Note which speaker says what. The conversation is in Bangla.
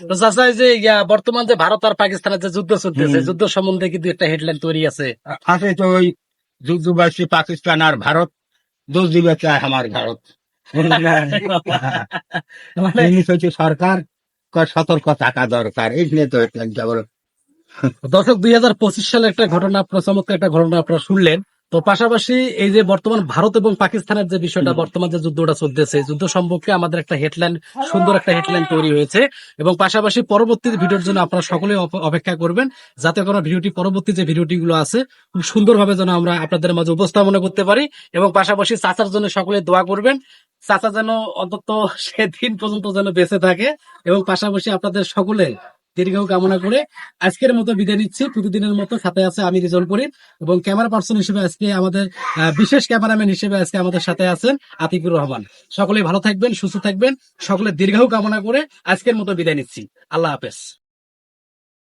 Speaker 1: তো চাচা, এই যে বর্তমান যে ভারত আর পাকিস্তানের যে যুদ্ধ চলতেছে, যুদ্ধ সম্বন্ধে কিন্তু একটা হেডলাইন তৈরি আছে।
Speaker 2: আছে তো ওই যুদ্ধবাসী পাকিস্তান আর ভারত দোষ দিবে চায় আমার ভারত।
Speaker 1: মানে
Speaker 2: জিনিস হচ্ছে সরকার সতর্ক থাকা দরকার, এই নিয়ে তো কেবল।
Speaker 1: দর্শক, 2025 সালে একটা ঘটনা, আপনার চমৎকার একটা ঘটনা আপনারা শুনলেন। তো পাশাপাশি এই যে বর্তমান ভারত এবং পাকিস্তানের যে বিষয়টা, বর্তমান যে যুদ্ধটা চলতেছে, যুদ্ধ সম্পর্কে আমাদের একটা হেডলাইন, সুন্দর একটা হেডলাইন তৈরি হয়েছে। এবং পাশাপাশি পরবর্তী ভিডিওর জন্য আপনারা সকলে অপেক্ষা করবেন, যাতে কোনো ভিডিওটি, পরবর্তী যে ভিডিওটি গুলো আছে, খুব সুন্দরভাবে যেন আমরা আপনাদের মাঝে উপস্থাপনা করতে পারি। এবং পাশাপাশি চাচার জন্য সকলে দোয়া করবেন, চাচা যেন অন্তত সেদিন পর্যন্ত যেন বেঁচে থাকে। এবং পাশাপাশি আপনাদের সকলে দীর্ঘ কামনা করে আজকের মতো বিদায় নিচ্ছি। প্রতিদিনের মতো সাথে আছে আমি রিজল করিম, এবং ক্যামেরা পার্সন হিসেবে আজকে আমাদের বিশেষ ক্যামেরাম্যান হিসেবে আজকে আমাদের সাথে আছেন আতিকুর রহমান। সকলে ভালো থাকবেন, সুস্থ থাকবেন, সকলে দীর্ঘ কামনা করে আজকের মতো বিদায় নিচ্ছি। আল্লাহ হাফেজ।